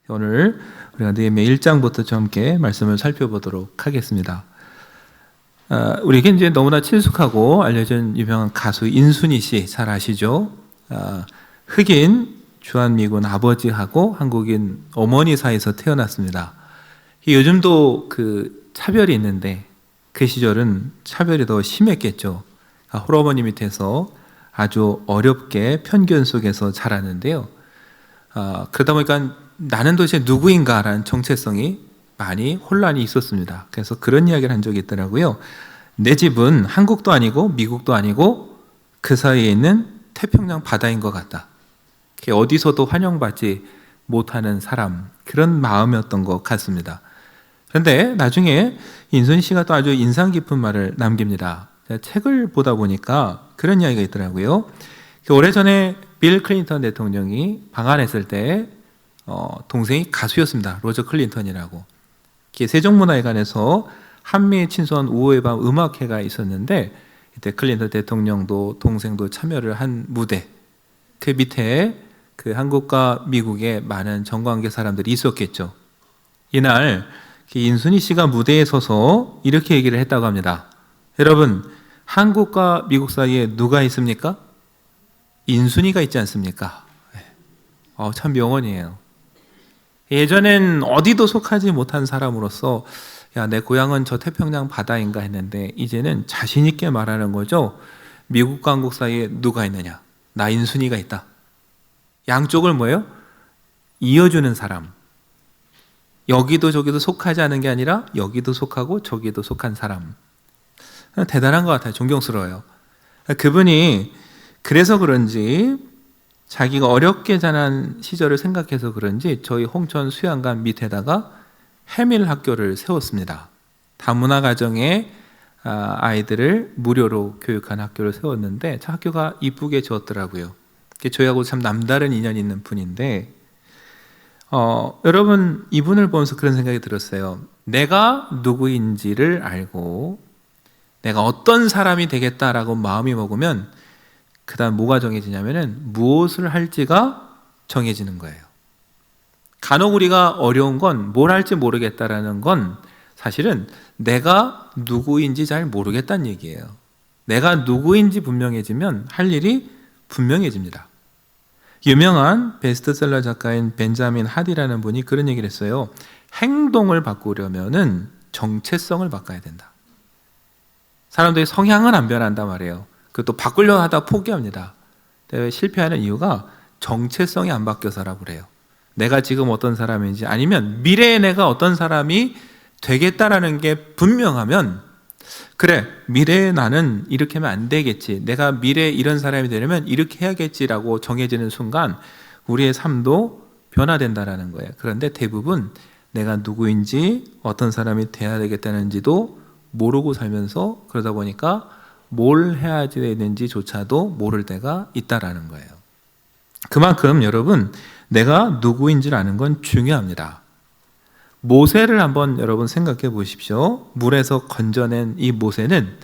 오늘 우리가 느헤미야 1장부터 좀 함께 말씀을 살펴보도록 하겠습니다. 우리에게 이제 너무나 친숙하고 알려진 유명한 가수 인순이 씨 잘 아시죠? 흑인 주한미군 아버지하고 한국인 어머니 사이에서 태어났습니다. 요즘도 그 차별이 있는데 그 시절은 차별이 더 심했겠죠. 홀어머니 밑에서 아주 어렵게 편견 속에서 자랐는데요. 그러다 보니까 나는 도대체 누구인가라는 정체성이 많이 혼란이 있었습니다. 그래서 그런 이야기를 한 적이 있더라고요. 내 집은 한국도 아니고 미국도 아니고 그 사이에 있는 태평양 바다인 것 같다. 어디서도 환영받지 못하는 사람, 그런 마음이었던 것 같습니다. 그런데 나중에 인순이 씨가 또 아주 인상 깊은 말을 남깁니다. 책을 보다 보니까 그런 이야기가 있더라고요. 오래전에 빌 클린턴 대통령이 방한했을 때 동생이 가수였습니다. 로저 클린턴이라고. 세종문화회관에서 한미 친선 우호의 밤 음악회가 있었는데 이때 클린턴 대통령도 동생도 참여를 한 무대, 그 밑에 그 한국과 미국의 많은 정관계 사람들이 있었겠죠. 이날 인순이 씨가 무대에 서서 이렇게 얘기를 했다고 합니다. 여러분, 한국과 미국 사이에 누가 있습니까? 인순이가 있지 않습니까? 참 명언이에요. 예전엔 어디도 속하지 못한 사람으로서 야, 내 고향은 저 태평양 바다인가 했는데 이제는 자신 있게 말하는 거죠. 미국과 한국 사이에 누가 있느냐? 나 인순이가 있다. 양쪽을 뭐예요? 이어주는 사람. 여기도 저기도 속하지 않은 게 아니라 여기도 속하고 저기도 속한 사람. 대단한 것 같아요. 존경스러워요. 그분이 그래서 그런지 자기가 어렵게 자란 시절을 생각해서 그런지 저희 홍천 수양관 밑에다가 해밀 학교를 세웠습니다. 다문화 가정의 아이들을 무료로 교육한 학교를 세웠는데 참 학교가 이쁘게 지었더라고요. 저희하고 참 남다른 인연이 있는 분인데 여러분, 이분을 보면서 그런 생각이 들었어요. 내가 누구인지를 알고 내가 어떤 사람이 되겠다라고 마음이 먹으면 그 다음 뭐가 정해지냐면은 무엇을 할지가 정해지는 거예요. 간혹 우리가 어려운 건 뭘 할지 모르겠다라는 건 사실은 내가 누구인지 잘 모르겠다는 얘기예요. 내가 누구인지 분명해지면 할 일이 분명해집니다. 유명한 베스트셀러 작가인 벤자민 하디라는 분이 그런 얘기를 했어요. 행동을 바꾸려면은 정체성을 바꿔야 된다. 사람들이 성향은 안 변한단 말이에요. 그것도 바꾸려고 하다 포기합니다. 실패하는 이유가 정체성이 안 바뀌어서라고 그래요. 내가 지금 어떤 사람인지 아니면 미래에 내가 어떤 사람이 되겠다라는 게 분명하면 그래, 미래에 나는 이렇게 하면 안 되겠지. 내가 미래에 이런 사람이 되려면 이렇게 해야겠지라고 정해지는 순간 우리의 삶도 변화된다라는 거예요. 그런데 대부분 내가 누구인지 어떤 사람이 돼야 되겠다는지도 모르고 살면서 그러다 보니까 뭘 해야 되는지조차도 모를 때가 있다라는 거예요. 그만큼 여러분, 내가 누구인지를 아는 건 중요합니다. 모세를 한번 여러분 생각해 보십시오. 물에서 건져낸 이 모세는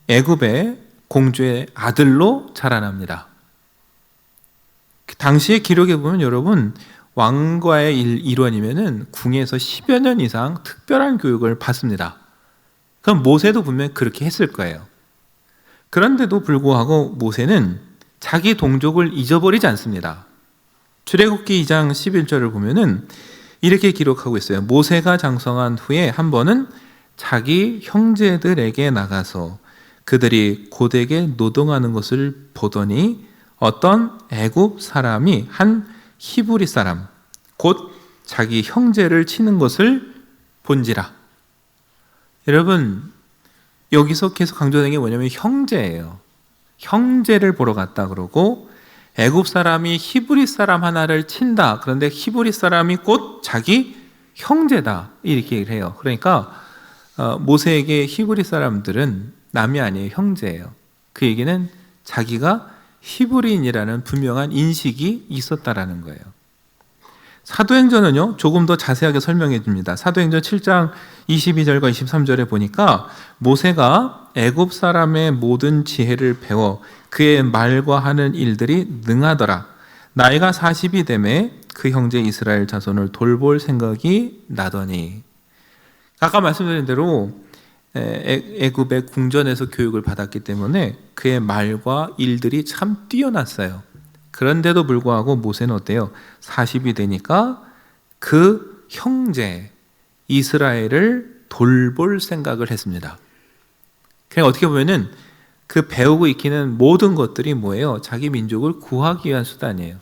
애굽의 공주의 아들로 자라납니다. 당시의 기록에 보면 여러분, 왕과의 일원이면은 궁에서 10여 년 이상 특별한 교육을 받습니다. 그럼 모세도 분명히 그렇게 했을 거예요. 그런데도 불구하고 모세는 자기 동족을 잊어버리지 않습니다. 출애굽기 2장 11절을 보면은 이렇게 기록하고 있어요. 모세가 장성한 후에 한 번은 자기 형제들에게 나가서 그들이 고되게 노동하는 것을 보더니 어떤 애굽 사람이 한 히브리 사람 곧 자기 형제를 치는 것을 본지라. 여러분, 여기서 계속 강조되는 게 뭐냐면 형제예요. 형제를 보러 갔다 그러고 애굽 사람이 히브리 사람 하나를 친다. 그런데 히브리 사람이 곧 자기 형제다. 이렇게 얘기를 해요. 그러니까 모세에게 히브리 사람들은 남이 아니에요. 형제예요. 그 얘기는 자기가 히브리인이라는 분명한 인식이 있었다라는 거예요. 사도행전은요, 조금 더 자세하게 설명해 줍니다. 사도행전 7장 22절과 23절에 보니까 모세가 애굽 사람의 모든 지혜를 배워 그의 말과 하는 일들이 능하더라. 나이가 40이 되매 그 형제 이스라엘 자손을 돌볼 생각이 나더니, 아까 말씀드린 대로 애굽의 궁전에서 교육을 받았기 때문에 그의 말과 일들이 참 뛰어났어요. 그런데도 불구하고 모세는 어때요? 40이 되니까 그 형제 이스라엘을 돌볼 생각을 했습니다. 그냥 어떻게 보면은 그 배우고 익히는 모든 것들이 뭐예요? 자기 민족을 구하기 위한 수단이에요.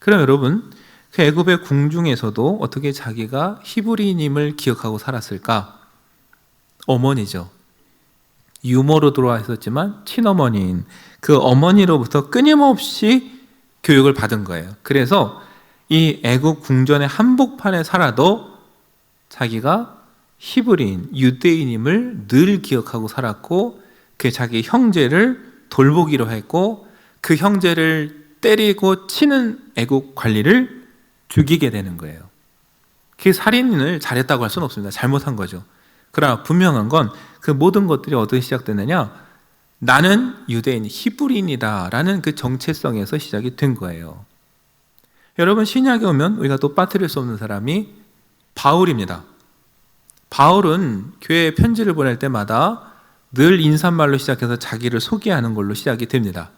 그럼 여러분, 그 애굽의 궁중에서도 어떻게 자기가 히브리인임을 기억하고 살았을까? 어머니죠. 유모로 들어와 있었지만 친어머니인 그 어머니로부터 끊임없이 교육을 받은 거예요. 그래서 이 애굽 궁전의 한복판에 살아도 자기가 히브리인, 유대인임을 늘 기억하고 살았고, 그 자기 형제를 돌보기로 했고, 그 형제를 때리고 치는 애국 관리를 죽이게 되는 거예요. 그 살인을 잘했다고 할 수는 없습니다. 잘못한 거죠. 그러나 분명한 건 그 모든 것들이 어떻게 시작되느냐? 나는 유대인, 히브리인이다 라는 그 정체성에서 시작이 된 거예요. 여러분, 신약에 오면 우리가 또 빠뜨릴 수 없는 사람이 바울입니다. 바울은 교회에 편지를 보낼 때마다 늘 인사말로 시작해서 자기를 소개하는 걸로 시작이 됩니다.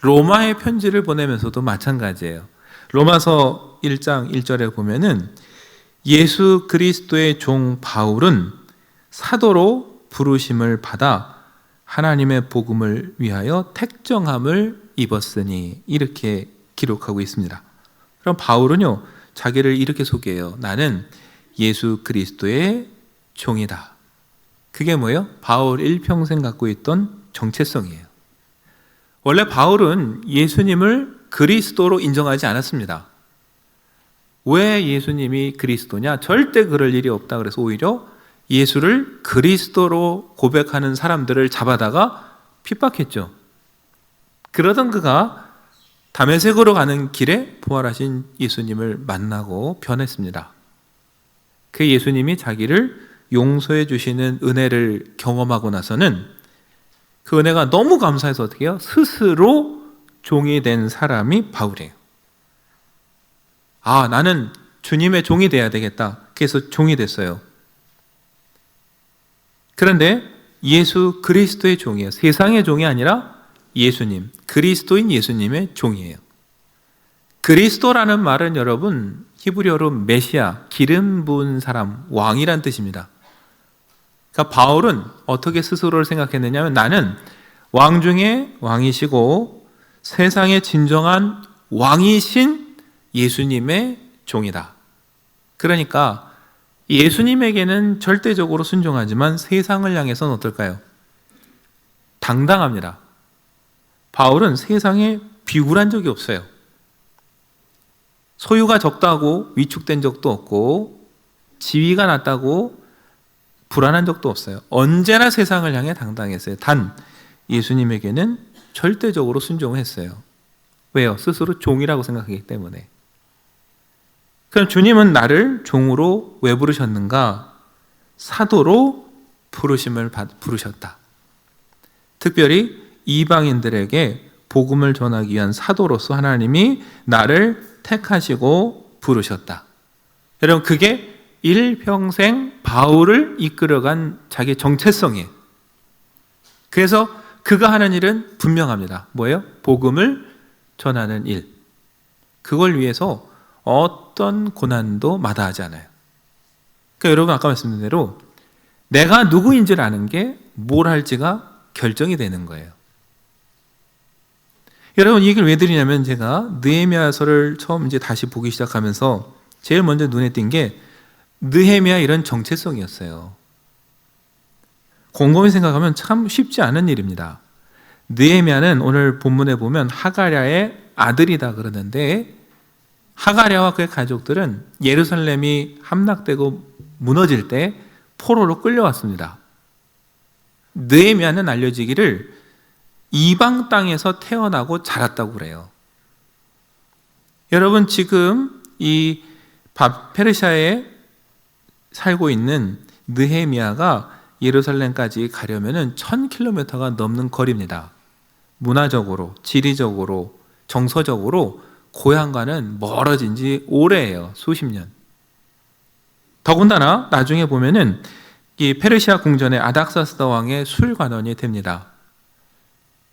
로마의 편지를 보내면서도 마찬가지예요. 로마서 1장 1절에 보면은 예수 그리스도의 종 바울은 사도로 부르심을 받아 하나님의 복음을 위하여 택정함을 입었으니, 이렇게 기록하고 있습니다. 그럼 바울은요, 자기를 이렇게 소개해요. 나는 예수 그리스도의 종이다. 그게 뭐예요? 바울 일평생 갖고 있던 정체성이에요. 원래 바울은 예수님을 그리스도로 인정하지 않았습니다. 왜 예수님이 그리스도냐? 절대 그럴 일이 없다. 그래서 오히려 예수를 그리스도로 고백하는 사람들을 잡아다가 핍박했죠. 그러던 그가 다메섹으로 가는 길에 부활하신 예수님을 만나고 변했습니다. 그 예수님이 자기를 용서해 주시는 은혜를 경험하고 나서는 그 은혜가 너무 감사해서 어떻게 해요? 스스로 종이 된 사람이 바울이에요. 아, 나는 주님의 종이 돼야 되겠다. 그래서 종이 됐어요. 그런데 예수 그리스도의 종이에요. 세상의 종이 아니라 예수님, 그리스도인 예수님의 종이에요. 그리스도라는 말은 여러분 히브리어로 메시아, 기름 부은 사람, 왕이란 뜻입니다. 그러니까 바울은 어떻게 스스로를 생각했느냐면, 나는 왕 중에 왕이시고 세상의 진정한 왕이신 예수님의 종이다. 그러니까 예수님에게는 절대적으로 순종하지만 세상을 향해서는 어떨까요? 당당합니다. 바울은 세상에 비굴한 적이 없어요. 소유가 적다고 위축된 적도 없고, 지위가 낮다고 불안한 적도 없어요. 언제나 세상을 향해 당당했어요. 단 예수님에게는 절대적으로 순종을 했어요. 왜요? 스스로 종이라고 생각하기 때문에. 그럼 주님은 나를 종으로 왜 부르셨는가? 사도로 부르셨다. 특별히 이방인들에게 복음을 전하기 위한 사도로서 하나님이 나를 택하시고 부르셨다. 여러분, 그게 일평생 바울을 이끌어간 자기 정체성이에요. 그래서 그가 하는 일은 분명합니다. 뭐예요? 복음을 전하는 일. 그걸 위해서 어떤 고난도 마다하지 않아요. 그러니까 여러분, 아까 말씀드린 대로 내가 누구인지를 아는 게 뭘 할지가 결정이 되는 거예요. 여러분, 이 얘기를 왜 드리냐면, 제가 느헤미야서를 처음 이제 다시 보기 시작하면서 제일 먼저 눈에 띈 게 느헤미야 이런 정체성이었어요. 곰곰이 생각하면 참 쉽지 않은 일입니다. 느헤미야는 오늘 본문에 보면 하가랴의 아들이다 그러는데, 하가랴와 그의 가족들은 예루살렘이 함락되고 무너질 때 포로로 끌려왔습니다. 느헤미야는 알려지기를 이방 땅에서 태어나고 자랐다고 그래요. 여러분, 지금 이 페르시아에 살고 있는 느헤미야가 예루살렘까지 가려면 1000km가 넘는 거리입니다. 문화적으로, 지리적으로, 정서적으로 고향과는 멀어진 지 오래예요. 수십 년. 더군다나 나중에 보면은 이 페르시아 궁전의 아닥사스다 왕의 술관원이 됩니다.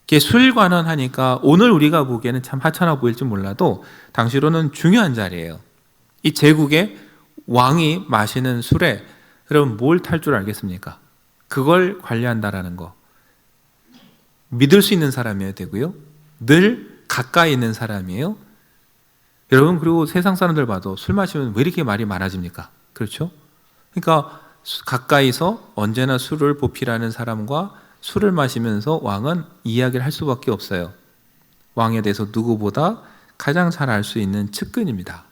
이게 술관원 하니까 오늘 우리가 보기에는 참 하찮아 보일지 몰라도 당시로는 중요한 자리예요. 이 제국의 왕이 마시는 술에 여러분 뭘 탈 줄 알겠습니까? 그걸 관리한다라는 거. 믿을 수 있는 사람이어야 되고요. 늘 가까이 있는 사람이에요. 여러분, 그리고 세상 사람들 봐도 술 마시면 왜 이렇게 말이 많아집니까? 그렇죠? 그러니까 가까이서 언제나 술을 보필하는 사람과 술을 마시면서 왕은 이야기를 할 수밖에 없어요. 왕에 대해서 누구보다 가장 잘 알 수 있는 측근입니다.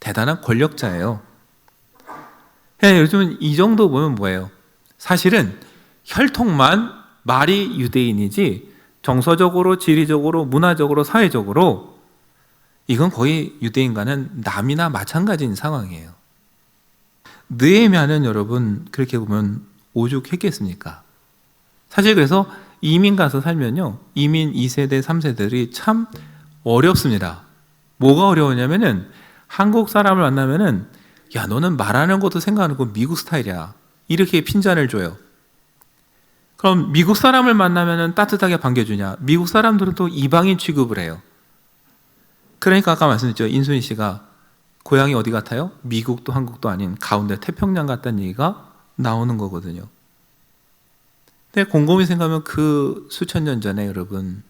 대단한 권력자예요. 요즘은 이 정도 보면 뭐예요? 사실은 혈통만 말이 유대인이지 정서적으로, 지리적으로, 문화적으로, 사회적으로 이건 거의 유대인과는 남이나 마찬가지인 상황이에요. 느헤미야는 여러분 그렇게 보면 오죽했겠습니까? 사실 그래서 이민 가서 살면요, 이민 2세대, 3세들이 참 어렵습니다. 뭐가 어려우냐면은 한국 사람을 만나면은 야, 너는 말하는 것도 생각하는 거 미국 스타일이야, 이렇게 핀잔을 줘요. 그럼 미국 사람을 만나면은 따뜻하게 반겨주냐? 미국 사람들은 또 이방인 취급을 해요. 그러니까 아까 말씀드렸죠. 인순이 씨가 고향이 어디 같아요? 미국도 한국도 아닌 가운데 태평양 같다는 얘기가 나오는 거거든요. 근데 곰곰이 생각하면 그 수천 년 전에 여러분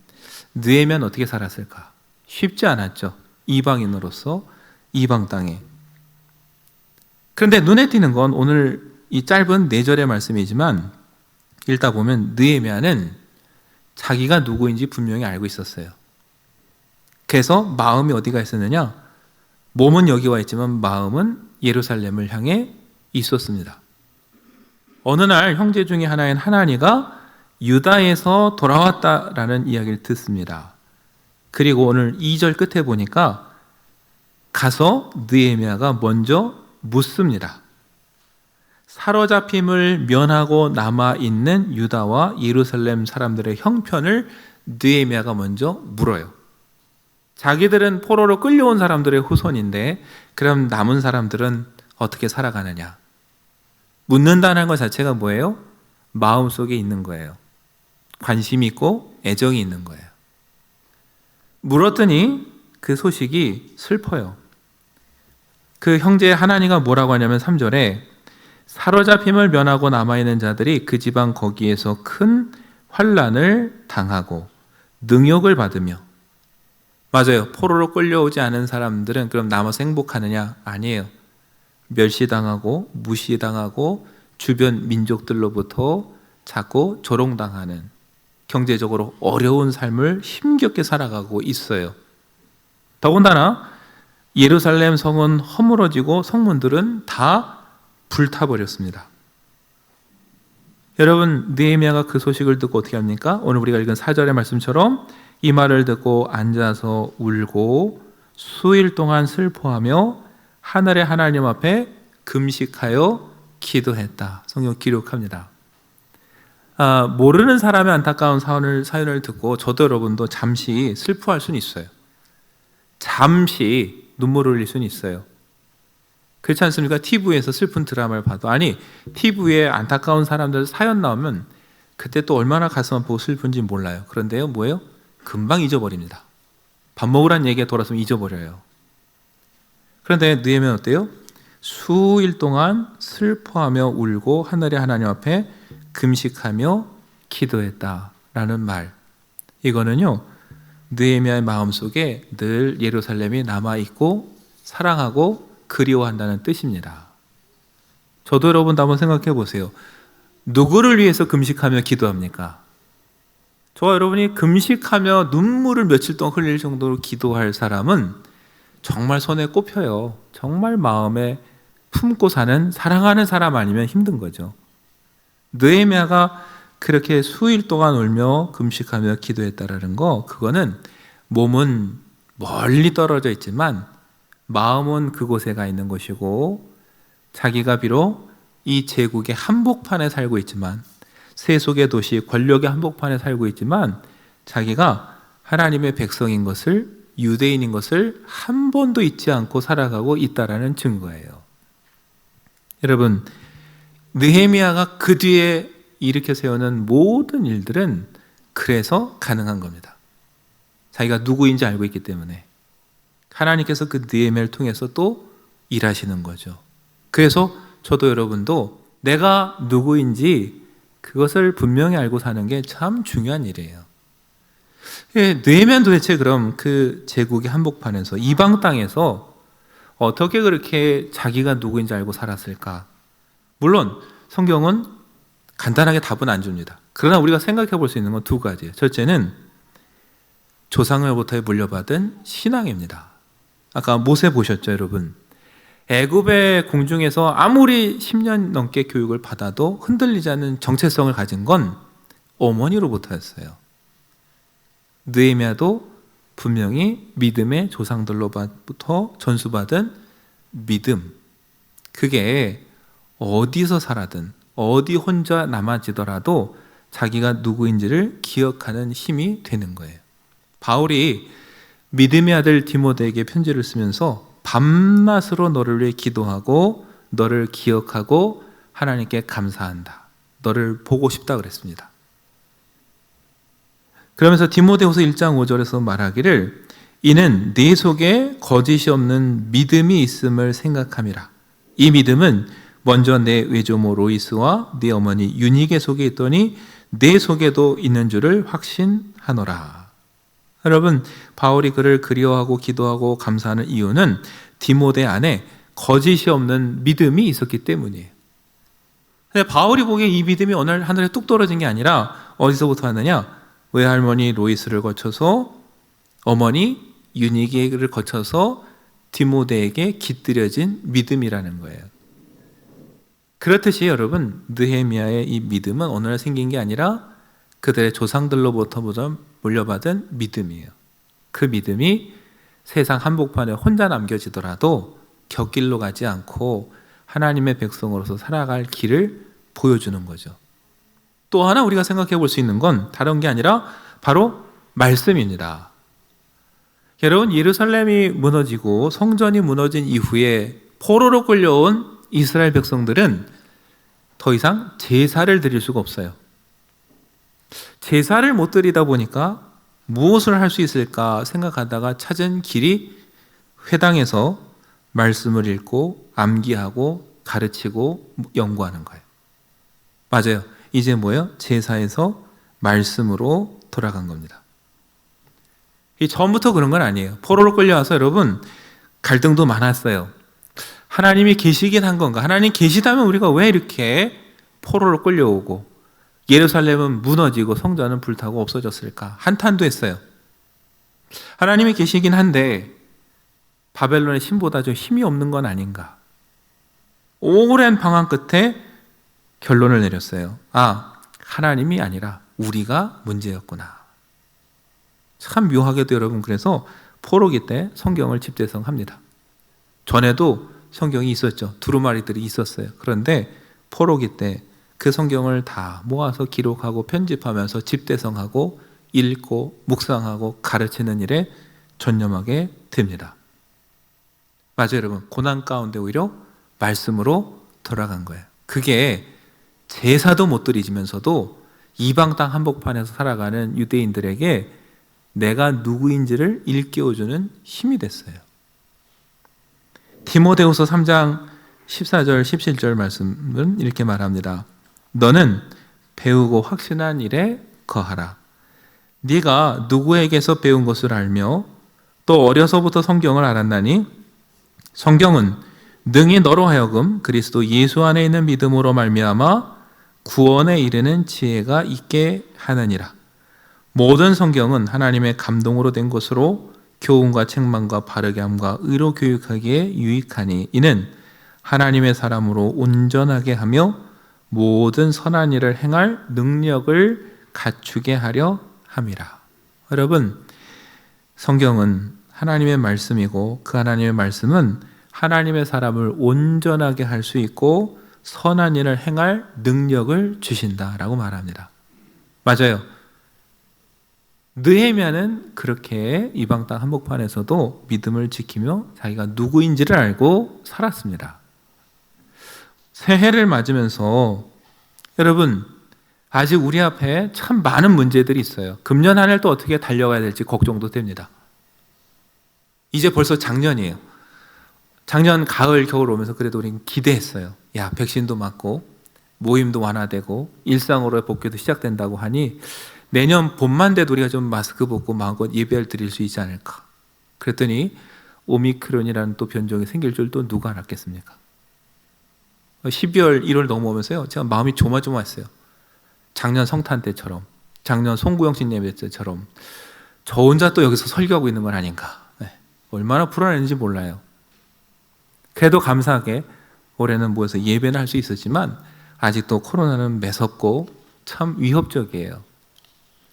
느헤미야는 어떻게 살았을까? 쉽지 않았죠. 이방인으로서 이방 땅에. 그런데 눈에 띄는 건 오늘 이 짧은 4절의 말씀이지만 읽다 보면 느헤미야는 자기가 누구인지 분명히 알고 있었어요. 그래서 마음이 어디가 있었느냐? 몸은 여기 와 있지만 마음은 예루살렘을 향해 있었습니다. 어느 날 형제 중에 하나인 하나니가 유다에서 돌아왔다라는 이야기를 듣습니다. 그리고 오늘 2절 끝에 보니까 가서 느헤미야가 먼저 묻습니다. 사로잡힘을 면하고 남아있는 유다와 예루살렘 사람들의 형편을 느헤미야가 먼저 물어요. 자기들은 포로로 끌려온 사람들의 후손인데 그럼 남은 사람들은 어떻게 살아가느냐? 묻는다는 것 자체가 뭐예요? 마음속에 있는 거예요. 관심이 있고 애정이 있는 거예요. 물었더니 그 소식이 슬퍼요. 그 형제 하나니가 뭐라고 하냐면 3절에 사로잡힘을 면하고 남아있는 자들이 그 지방 거기에서 큰 환난을 당하고 능욕을 받으며, 맞아요. 포로로 끌려오지 않은 사람들은 그럼 남아서 행복하느냐? 아니에요. 멸시당하고 무시당하고 주변 민족들로부터 자꾸 조롱당하는 경제적으로 어려운 삶을 힘겹게 살아가고 있어요. 더군다나 예루살렘 성은 허물어지고 성문들은 다 불타버렸습니다. 여러분, 느헤미야가 그 소식을 듣고 어떻게 합니까? 오늘 우리가 읽은 4절의 말씀처럼 이 말을 듣고 앉아서 울고 수일 동안 슬퍼하며 하늘의 하나님 앞에 금식하여 기도했다. 성경 기록합니다. 모르는 사람의 안타까운 사연을 듣고 저도 여러분도 잠시 슬퍼할 수는 있어요. 잠시 눈물을 흘릴 수는 있어요. 그렇지 않습니까? TV에서 슬픈 드라마를 봐도, 아니 TV에 안타까운 사람들 사연 나오면 그때 또 얼마나 가슴 아프고 슬픈지 몰라요. 그런데요, 뭐예요? 금방 잊어버립니다. 밥 먹으란 얘기가 돌아서면 잊어버려요. 그런데 느헤미야는 어때요? 수일 동안 슬퍼하며 울고 하늘의 하나님 앞에 금식하며 기도했다라는 말, 이거는요 느헤미야의 마음속에 늘 예루살렘이 남아있고 사랑하고 그리워한다는 뜻입니다. 저도 여러분도 한번 생각해 보세요. 누구를 위해서 금식하며 기도합니까? 저와 여러분이 금식하며 눈물을 며칠 동안 흘릴 정도로 기도할 사람은 정말 손에 꼽혀요. 정말 마음에 품고 사는, 사랑하는 사람 아니면 힘든 거죠. 느헤미야가 그렇게 수일 동안 울며 금식하며 기도했다라는 거, 그거는 몸은 멀리 떨어져 있지만 마음은 그곳에 가 있는 것이고, 자기가 비록 이 제국의 한복판에 살고 있지만, 세속의 도시 권력의 한복판에 살고 있지만 자기가 하나님의 백성인 것을 유대인인 것을 한 번도 잊지 않고 살아가고 있다라는 증거예요. 여러분, 느헤미야가 그 뒤에 일으켜 세우는 모든 일들은 그래서 가능한 겁니다. 자기가 누구인지 알고 있기 때문에 하나님께서 그 느헤미야를 통해서 또 일하시는 거죠. 그래서 저도 여러분도 내가 누구인지 그것을 분명히 알고 사는 게 참 중요한 일이에요. 느헤미야는 도대체 그럼 그 제국의 한복판에서 이방 땅에서 어떻게 그렇게 자기가 누구인지 알고 살았을까? 물론 성경은 간단하게 답은 안 줍니다. 그러나 우리가 생각해 볼 수 있는 건 두 가지예요. 첫째는 조상으로부터 물려받은 신앙입니다. 아까 모세 보셨죠, 여러분? 애굽의 궁중에서 아무리 10년 넘게 교육을 받아도 흔들리지 않는 정체성을 가진 건 어머니로부터였어요. 느헤미야도 분명히 믿음의 조상들로부터 전수받은 믿음, 그게 어디서 살아든 어디 혼자 남아지더라도 자기가 누구인지를 기억하는 힘이 되는 거예요. 바울이 믿음의 아들 디모데에게 편지를 쓰면서 밤낮으로 너를 위해 기도하고 너를 기억하고 하나님께 감사한다. 너를 보고 싶다 그랬습니다. 그러면서 디모데후서 1장 5절에서 말하기를 이는 네 속에 거짓이 없는 믿음이 있음을 생각함이라. 이 믿음은 먼저 내 외조모 로이스와 네 어머니 유니게 속에 있더니 내 속에도 있는 줄을 확신하노라. 여러분, 바울이 그를 그리워하고 기도하고 감사하는 이유는 디모데 안에 거짓이 없는 믿음이 있었기 때문이에요. 근데 바울이 보기에 이 믿음이 어느 날 하늘에 뚝 떨어진 게 아니라 어디서부터 왔느냐? 외할머니 로이스를 거쳐서 어머니 유니게를 거쳐서 디모데에게 깃들여진 믿음이라는 거예요. 그렇듯이 여러분, 느헤미야의 이 믿음은 어느 날 생긴 게 아니라 그들의 조상들로부터 물려받은 믿음이에요. 그 믿음이 세상 한복판에 혼자 남겨지더라도 곁길로 가지 않고 하나님의 백성으로서 살아갈 길을 보여주는 거죠. 또 하나 우리가 생각해 볼 수 있는 건 다른 게 아니라 바로 말씀입니다. 여러분, 예루살렘이 무너지고 성전이 무너진 이후에 포로로 끌려온 이스라엘 백성들은 더 이상 제사를 드릴 수가 없어요. 제사를 못 드리다 보니까 무엇을 할 수 있을까 생각하다가 찾은 길이 회당에서 말씀을 읽고 암기하고 가르치고 연구하는 거예요. 맞아요. 이제 뭐예요? 제사에서 말씀으로 돌아간 겁니다. 이 처음부터 그런 건 아니에요. 포로로 끌려와서 여러분 갈등도 많았어요. 하나님이 계시긴 한 건가? 하나님 계시다면 우리가 왜 이렇게 포로로 끌려오고 예루살렘은 무너지고 성전은 불타고 없어졌을까? 한탄도 했어요. 하나님이 계시긴 한데 바벨론의 신보다 좀 힘이 없는 건 아닌가? 오랜 방황 끝에 결론을 내렸어요. 하나님이 아니라 우리가 문제였구나. 참 묘하게도 여러분, 그래서 포로기 때 성경을 집대성합니다. 전에도 성경이 있었죠. 두루마리들이 있었어요. 그런데 포로기 때 그 성경을 다 모아서 기록하고 편집하면서 집대성하고 읽고 묵상하고 가르치는 일에 전념하게 됩니다. 맞아요, 여러분. 고난 가운데 오히려 말씀으로 돌아간 거예요. 그게 제사도 못 드리면서도 이방 땅 한복판에서 살아가는 유대인들에게 내가 누구인지를 일깨워주는 힘이 됐어요. 디모데후서 3장 14절 17절 말씀은 이렇게 말합니다. 너는 배우고 확신한 일에 거하라. 네가 누구에게서 배운 것을 알며 또 어려서부터 성경을 알았나니 성경은 능히 너로 하여금 그리스도 예수 안에 있는 믿음으로 말미암아 구원에 이르는 지혜가 있게 하느니라. 모든 성경은 하나님의 감동으로 된 것으로 교훈과 책망과 바르게 함과 의로 교육하기에 유익하니 이는 하나님의 사람으로 온전하게 하며 모든 선한 일을 행할 능력을 갖추게 하려 함이라. 여러분, 성경은 하나님의 말씀이고 그 하나님의 말씀은 하나님의 사람을 온전하게 할 수 있고 선한 일을 행할 능력을 주신다라고 말합니다. 맞아요. 느헤미야는 그렇게 이방 땅 한복판에서도 믿음을 지키며 자기가 누구인지를 알고 살았습니다. 새해를 맞으면서 여러분, 아직 우리 앞에 참 많은 문제들이 있어요. 금년 한 해 또 어떻게 달려가야 될지 걱정도 됩니다. 이제 벌써 작년이에요. 작년 가을 겨울 오면서 그래도 우리는 기대했어요. 야, 백신도 맞고 모임도 완화되고 일상으로의 복귀도 시작된다고 하니 내년 봄만 돼도 우리가 좀 마스크 벗고 마음껏 예배를 드릴 수 있지 않을까. 그랬더니 오미크론이라는 또 변종이 생길 줄 또 누가 알았겠습니까? 12월 1월 넘어오면서요, 제가 마음이 조마조마했어요. 작년 성탄 때처럼, 작년 송구영신 예배 때처럼 저 혼자 또 여기서 설교하고 있는 건 아닌가. 얼마나 불안했는지 몰라요. 그래도 감사하게 올해는 모여서 예배는 할 수 있었지만 아직도 코로나는 매섭고 참 위협적이에요.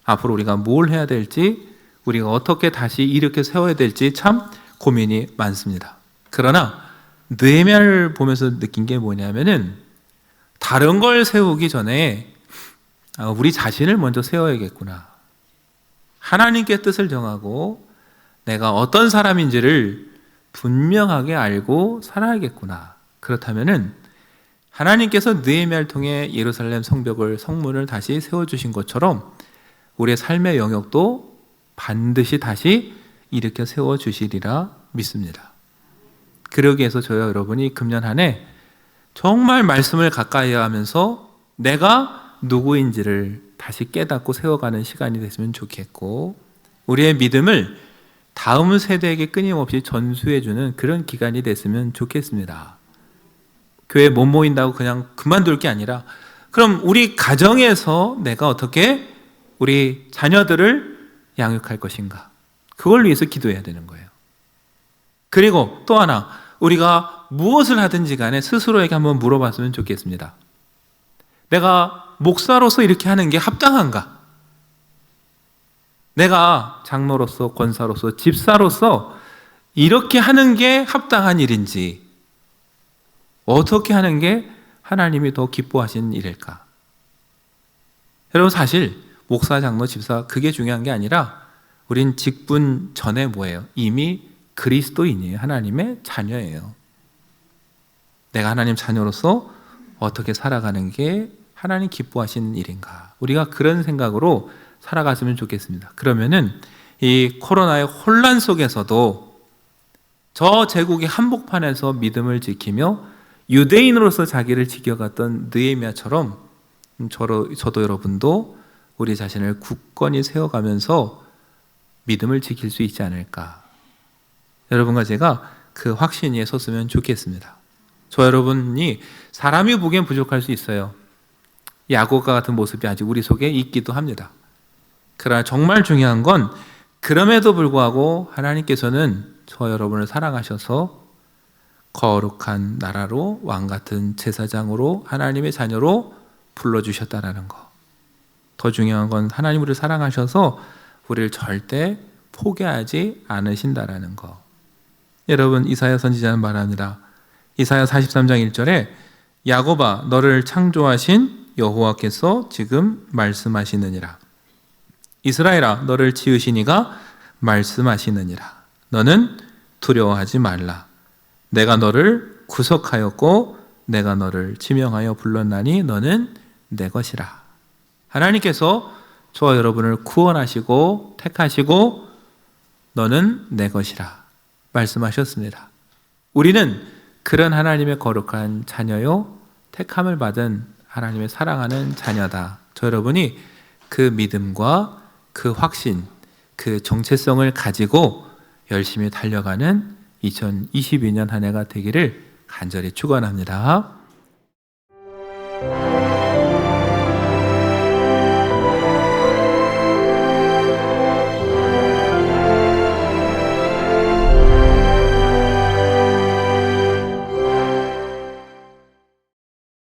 앞으로 우리가 뭘 해야 될지, 우리가 어떻게 다시 일으켜 세워야 될지 참 고민이 많습니다. 그러나 느헤미야를 보면서 느낀 게 뭐냐면은 다른 걸 세우기 전에 우리 자신을 먼저 세워야겠구나. 하나님께 뜻을 정하고 내가 어떤 사람인지를 분명하게 알고 살아야겠구나. 그렇다면은 하나님께서 느헤미야를 통해 예루살렘 성벽을, 성문을 다시 세워주신 것처럼 우리의 삶의 영역도 반드시 다시 일으켜 세워주시리라 믿습니다. 그러기 위해서 저와 여러분이 금년 한 해 정말 말씀을 가까이 하면서 내가 누구인지를 다시 깨닫고 세워가는 시간이 됐으면 좋겠고, 우리의 믿음을 다음 세대에게 끊임없이 전수해주는 그런 기간이 됐으면 좋겠습니다. 교회 못 모인다고 그냥 그만둘 게 아니라, 그럼 우리 가정에서 내가 어떻게 우리 자녀들을 양육할 것인가, 그걸 위해서 기도해야 되는 거예요. 그리고 또 하나, 우리가 무엇을 하든지 간에 스스로에게 한번 물어봤으면 좋겠습니다. 내가 목사로서 이렇게 하는 게 합당한가? 내가 장로로서, 권사로서, 집사로서 이렇게 하는 게 합당한 일인지, 어떻게 하는 게 하나님이 더 기뻐하시는 일일까? 여러분, 사실 목사, 장로, 집사 그게 중요한 게 아니라 우린 직분 전에 뭐예요? 이미 그리스도인이에요. 하나님의 자녀예요. 내가 하나님 자녀로서 어떻게 살아가는 게 하나님 기뻐하시는 일인가? 우리가 그런 생각으로 살아갔으면 좋겠습니다. 그러면은 이 코로나의 혼란 속에서도 저 제국의 한복판에서 믿음을 지키며 유대인으로서 자기를 지켜갔던 느헤미야처럼 저도 여러분도 우리 자신을 굳건히 세워가면서 믿음을 지킬 수 있지 않을까. 여러분과 제가 그 확신 위에 섰으면 좋겠습니다. 저 여러분이 사람이 보기엔 부족할 수 있어요. 야곱과 같은 모습이 아직 우리 속에 있기도 합니다. 그러나 정말 중요한 건 그럼에도 불구하고 하나님께서는 저 여러분을 사랑하셔서 거룩한 나라로, 왕같은 제사장으로, 하나님의 자녀로 불러주셨다라는 거. 더 중요한 건 하나님 우리를 사랑하셔서 우리를 절대 포기하지 않으신다라는 거. 여러분, 이사야 선지자는 말합니다. 이사야 43장 1절에 야곱아, 너를 창조하신 여호와께서 지금 말씀하시느니라. 이스라엘아, 너를 지으신 이가 말씀하시느니라. 너는 두려워하지 말라. 내가 너를 구속하였고 내가 너를 지명하여 불렀나니 너는 내 것이라. 하나님께서 저와 여러분을 구원하시고 택하시고 너는 내 것이라 말씀하셨습니다. 우리는 그런 하나님의 거룩한 자녀요, 택함을 받은 하나님의 사랑하는 자녀다. 저 여러분이 그 믿음과 그 확신, 그 정체성을 가지고 열심히 달려가는 2022년 한 해가 되기를 간절히 축원합니다.